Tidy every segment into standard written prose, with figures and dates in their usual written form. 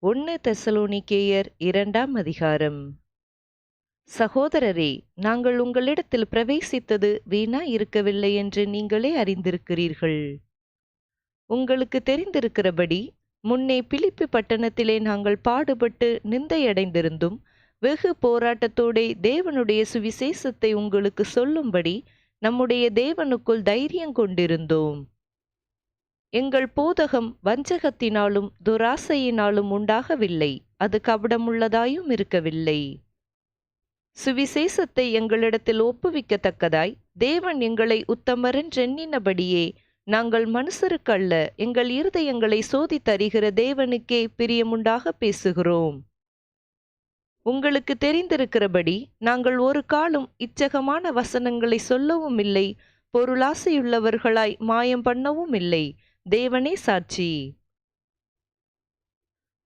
1 தெசலோனிக்கேயர் 2ஆம் அதிகாரம். சகோதரரே, நாங்கள் உங்களிடத்தில் பிரவேசித்தது வீணாய் இருக்கவில்லை என்று நீங்களே அறிந்திருக்கிறீர்கள். உங்களுக்கு தெரிந்திருக்கிறபடி முன்னே பிலிப்பி பட்டணத்திலே நாங்கள் பாடுபட்டு நிந்தையடைந்திருந்தும் வெகு போராட்டத்தோடே தேவனுடைய சுவிசேஷத்தை உங்களுக்கு சொல்லும்படி நம்முடைய தேவனுக்குள் தைரியம் கொண்டிருந்தோம். எங்கள் போதகம் வஞ்சகத்தினாலும் துராசையினாலும் உண்டாகவில்லை, அது கபடமுள்ளதாயும் இருக்கவில்லை. சுவிசேஷத்தை எங்களிடத்தில் ஒப்புவிக்கத்தக்கதாய் தேவன் எங்களை உத்தமரென்றெண்ணினபடியே நாங்கள் மனுஷருக்கு அல்ல, எங்கள் இருதயங்களை சோதித்தறிகிற தேவனுக்கே பிரியமுண்டாக பேசுகிறோம். உங்களுக்கு தெரிந்திருக்கிறபடி நாங்கள் ஒரு காலம் இச்சகமான வசனங்களை சொல்லவும் இல்லை, பொருளாசையுள்ளவர்களாய் மாயம் பண்ணவும் இல்லை. தேவனே சாட்சி.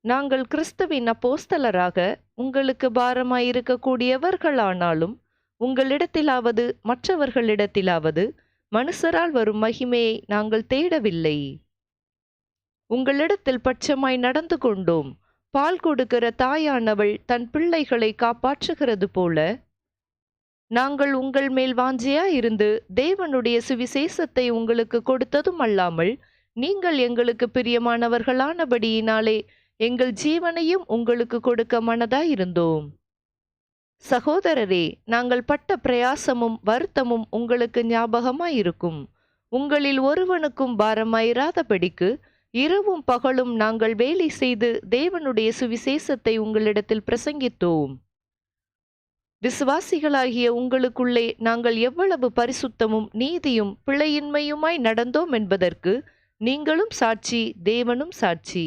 நாங்கள் கிறிஸ்துவின் அப்போஸ்தலராக உங்களுக்கு பாரமாயிருக்கக்கூடியவர்களானாலும் உங்களிடத்திலாவது மற்றவர்களிடத்திலாவது மனுஷரால் வரும் மகிமையை நாங்கள் தேடவில்லை. உங்களிடத்தில் பட்சமாய் நடந்து கொண்டோம். பால் கொடுக்கிற தாயானவள் தன் பிள்ளைகளை காப்பாற்றுகிறது போல நாங்கள் உங்கள் மேல் வாஞ்சையாயிருந்து தேவனுடைய சுவிசேஷத்தை உங்களுக்கு கொடுத்ததும் அல்லாமல் நீங்கள் எங்களுக்கு பிரியமானவர்களானபடியினாலே எங்கள் ஜீவனையும் உங்களுக்கு கொடுக்க மனதாயிருந்தோம். சகோதரரே, நாங்கள் பட்ட பிரயாசமும் வருத்தமும் உங்களுக்கு ஞாபகமாயிருக்கும். உங்களில் ஒருவனுக்கும் பாரமாயிராதபடிக்கு இரவும் பகலும் நாங்கள் வேலை செய்து தேவனுடைய சுவிசேஷத்தை உங்களிடத்தில் பிரசங்கித்தோம். விசுவாசிகளாகிய உங்களுக்குள்ளே நாங்கள் எவ்வளவு பரிசுத்தமும் நீதியும் பிழையின்மையுமாய் நடந்தோம் என்பதற்கு நீங்களும் சாட்சி, தேவனும் சாட்சி.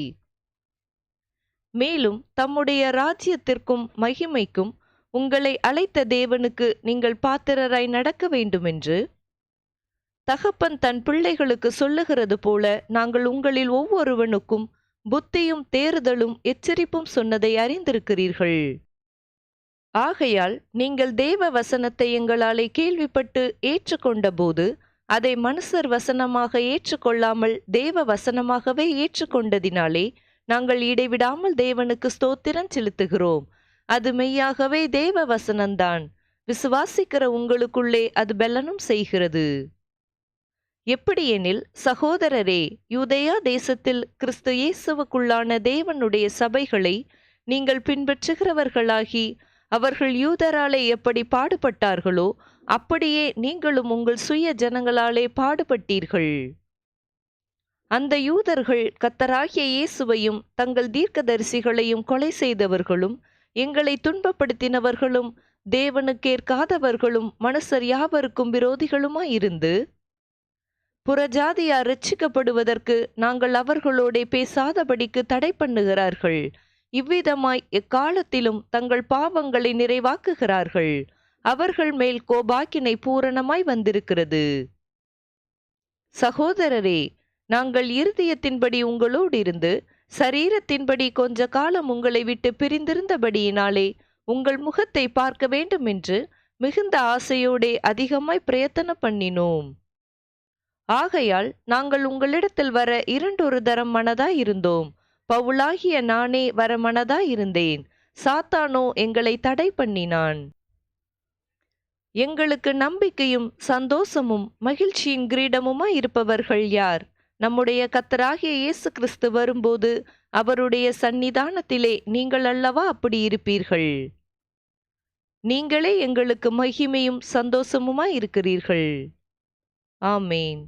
மேலும் தம்முடைய ராஜ்யத்திற்கும் மகிமைக்கும் உங்களை அழைத்த தேவனுக்கு நீங்கள் பாத்திரராய் நடக்க வேண்டுமென்று தகப்பன் தன் பிள்ளைகளுக்கு சொல்லுகிறது போல நாங்கள் உங்களில் ஒவ்வொருவனுக்கும் புத்தியும் தேறுதலும் எச்சரிப்பும் சொன்னதை அறிந்திருக்கிறீர்கள். ஆகையால் நீங்கள் தேவ வசனத்தை எங்களாலே கேள்விப்பட்டு ஏற்றுக்கொண்ட போது அதை மனுஷர் வசனமாக ஏற்றுக்கொள்ளாமல் தேவ வசனமாகவே ஏற்றுக்கொண்டதினாலே நாங்கள் இடைவிடாமல் தேவனுக்கு ஸ்தோத்திரம் செலுத்துகிறோம். அது மெய்யாகவே தேவ வசனம்தான். விசுவாசிக்கிற உங்களுக்குள்ளே அது பெலனும் செய்கிறது. எப்படியெனில் சகோதரரே, யூதேயா தேசத்தில் கிறிஸ்து இயேசுவுக்குள்ளான தேவனுடைய சபைகளை நீங்கள் பின்பற்றுகிறவர்களாகி அவர்கள் யூதராலே எப்படி பாடுபட்டார்களோ அப்படியே நீங்களும் உங்கள் சுய ஜனங்களாலே பாடுபட்டீர்கள். அந்த யூதர்கள் கர்த்தராகிய இயேசுவையும் தங்கள் தீர்க்கதரிசிகளையும் கொலை செய்தவர்களும் எங்களை துன்பப்படுத்தினவர்களும் தேவனுக்கேற்காதவர்களும் மனுஷர் யாவருக்கும் விரோதிகளுமாயிருந்து புறஜாதியார் ரட்சிக்கப்படுவதற்கு நாங்கள் அவர்களோடே பேசாதபடிக்கு தடை பண்ணுகிறார்கள். இவ்விதமாய் எக்காலத்திலும் தங்கள் பாவங்களை நிறைவாக்குகிறார்கள். அவர்கள் மேல் கோபாக்கினை பூரணமாய் வந்திருக்கிறது. சகோதரரே, நாங்கள் இருதயத்தின்படி உங்களோடு இருந்து சரீரத்தின்படி கொஞ்ச காலம் உங்களை விட்டு பிரிந்திருந்தபடியினாலே உங்கள் முகத்தை பார்க்க வேண்டும் என்று மிகுந்த ஆசையோடே அதிகமாய் பிரயத்தன பண்ணினோம். ஆகையால் நாங்கள் உங்களிடத்தில் வர 2 தரம் மனதாயிருந்தோம். பவுலாகிய நானே வர மனதாயிருந்தேன். சாத்தானோ எங்களை தடை பண்ணினான். எங்களுக்கு நம்பிக்கையும் சந்தோஷமும் மகிழ்ச்சியின் கிரீடமுமாய் இருப்பவர்கள் யார்? நம்முடைய கர்த்தராகிய இயேசு கிறிஸ்து வரும்போது அவருடைய சந்நிதானத்திலே நீங்கள் அல்லவா அப்படி இருப்பீர்கள். நீங்களே எங்களுக்கு மகிமையும் சந்தோஷமுமாய் இருக்கிறீர்கள். ஆமேன்.